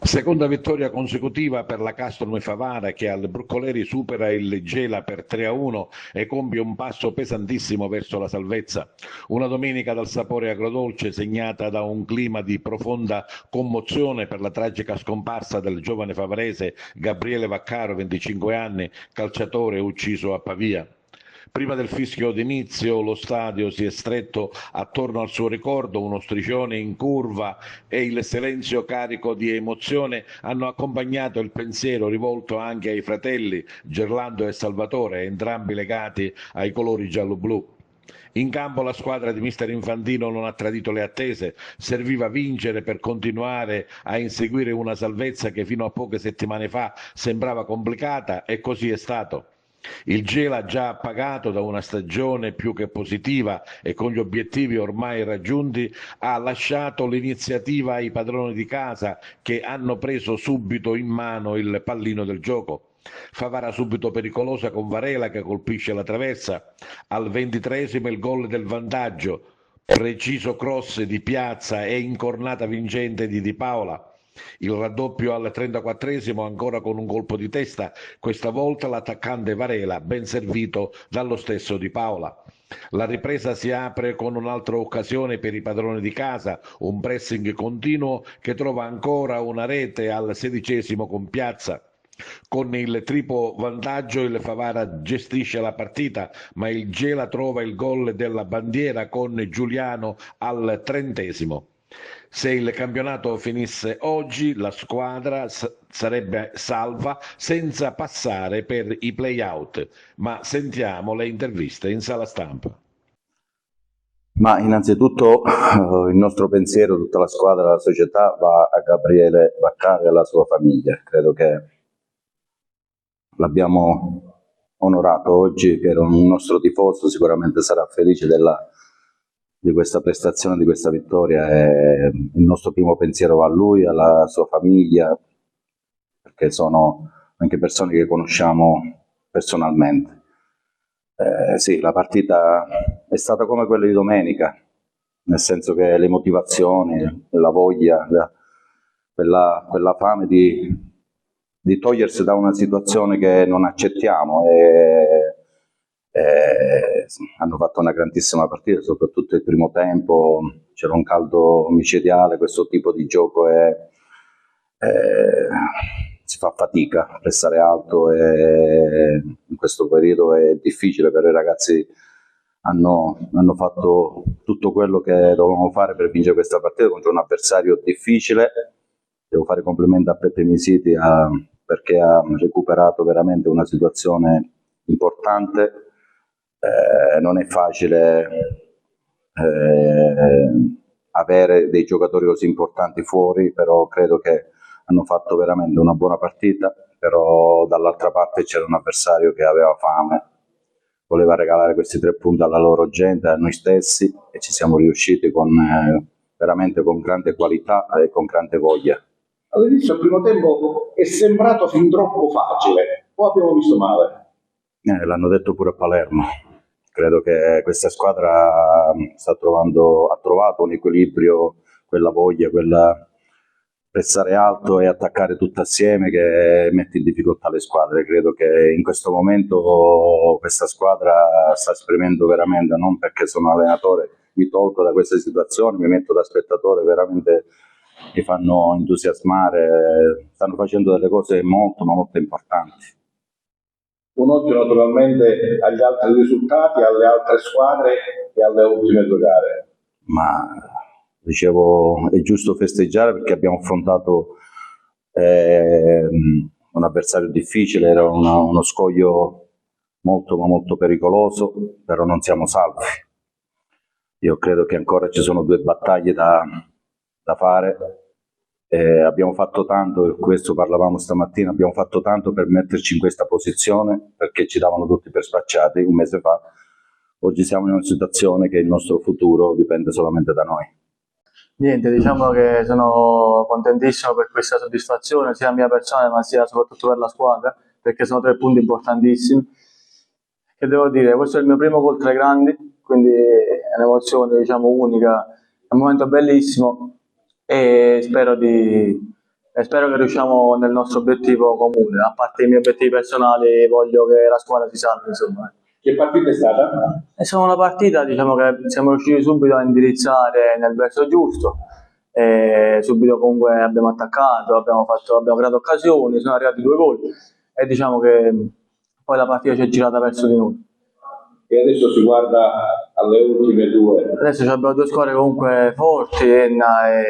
Seconda vittoria consecutiva per la Castrum Favara che al Broccoleri supera il Gela per 3-1 e compie un passo pesantissimo verso la salvezza. Una domenica dal sapore agrodolce segnata da un clima di profonda commozione per la tragica scomparsa del giovane favarese Gabriele Vaccaro, 25 anni, calciatore ucciso a Pavia. Prima del fischio d'inizio lo stadio si è stretto attorno al suo ricordo, uno striscione in curva e il silenzio carico di emozione hanno accompagnato il pensiero rivolto anche ai fratelli Gerlando e Salvatore, entrambi legati ai colori giallo-blu. In campo la squadra di mister Infantino non ha tradito le attese, serviva vincere per continuare a inseguire una salvezza che fino a poche settimane fa sembrava complicata e così è stato. Il Gela, già appagato da una stagione più che positiva e con gli obiettivi ormai raggiunti, ha lasciato l'iniziativa ai padroni di casa che hanno preso subito in mano il pallino del gioco. Favara subito pericolosa con Varela che colpisce la traversa. Al 23esimo il gol del vantaggio, preciso cross di Piazza e incornata vincente di Di Paola. Il raddoppio al 34esimo ancora con un colpo di testa, questa volta l'attaccante Varela, ben servito dallo stesso Di Paola. La ripresa si apre con un'altra occasione per i padroni di casa, un pressing continuo che trova ancora una rete al 16esimo con Piazza. Con il triplo vantaggio il Favara gestisce la partita, ma il Gela trova il gol della bandiera con Giuliano al 30esimo. Se il campionato finisse oggi, la squadra sarebbe salva senza passare per i play-out. Ma sentiamo le interviste in sala stampa. Ma innanzitutto il nostro pensiero, tutta la squadra, la società va a Gabriele Vaccaro e alla sua famiglia. Credo che l'abbiamo onorato oggi, che era un nostro tifoso, sicuramente sarà felice di questa prestazione, di questa vittoria, e il nostro primo pensiero va a lui, alla sua famiglia, perché sono anche persone che conosciamo personalmente. Sì, la partita è stata come quella di domenica, nel senso che le motivazioni, la voglia, quella fame di togliersi da una situazione che non accettiamo e hanno fatto una grandissima partita, soprattutto il primo tempo, c'era un caldo micidiale, questo tipo di gioco si fa fatica a restare alto e in questo periodo è difficile, però i ragazzi hanno fatto tutto quello che dovevamo fare per vincere questa partita contro un avversario difficile. Devo fare complimenti a Peppe Misiti perché ha recuperato veramente una situazione importante. Non è facile avere dei giocatori così importanti fuori, però credo che hanno fatto veramente una buona partita, però dall'altra parte c'era un avversario che aveva fame, voleva regalare questi 3 punti alla loro gente, a noi stessi, e ci siamo riusciti veramente con grande qualità e con grande voglia. All'inizio del primo tempo è sembrato fin troppo facile, o abbiamo visto male? L'hanno detto pure a Palermo. Credo che questa squadra ha trovato un equilibrio, quella voglia, quella pressare alto e attaccare tutto assieme che mette in difficoltà le squadre. Credo che in questo momento questa squadra sta esprimendo veramente, non perché sono allenatore, mi tolgo da queste situazioni, mi metto da spettatore, veramente mi fanno entusiasmare, stanno facendo delle cose molto ma molto importanti. Un occhio naturalmente agli altri risultati, alle altre squadre e alle ultime 2 gare. Ma dicevo, è giusto festeggiare perché abbiamo affrontato un avversario difficile, era uno scoglio molto ma molto pericoloso, però non siamo salvi. Io credo che ancora ci sono 2 battaglie da fare. Abbiamo fatto tanto, e questo parlavamo stamattina, abbiamo fatto tanto per metterci in questa posizione, perché ci davano tutti per spacciati un mese fa. Oggi siamo in una situazione che il nostro futuro dipende solamente da noi. Niente, diciamo che sono contentissimo per questa soddisfazione, sia mia personale ma sia soprattutto per la squadra, perché sono 3 punti importantissimi. Che devo dire, questo è il mio primo gol tra i grandi, quindi è un'emozione, diciamo, unica, è un momento bellissimo e spero di e spero che riusciamo nel nostro obiettivo comune. A parte i miei obiettivi personali, voglio che la squadra si salvi, insomma. Che partita è stata? È stata una partita, diciamo, che siamo riusciti subito a indirizzare nel verso giusto, e subito comunque abbiamo attaccato, abbiamo creato occasioni, sono arrivati 2 gol e diciamo che poi la partita ci è girata verso di noi. E adesso si guarda alle ultime 2. Adesso abbiamo 2 squadre comunque forti, Enna e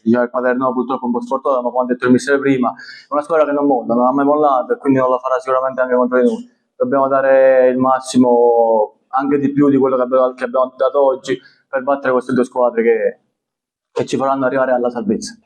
diciamo, il Paternò purtroppo un po' sfortunato, ma come ha detto il mister prima, è una squadra che non molla, non ha mai mollato e quindi non lo farà sicuramente anche contro di noi. Dobbiamo dare il massimo, anche di più di quello che abbiamo dato oggi, per battere queste 2 squadre che ci faranno arrivare alla salvezza.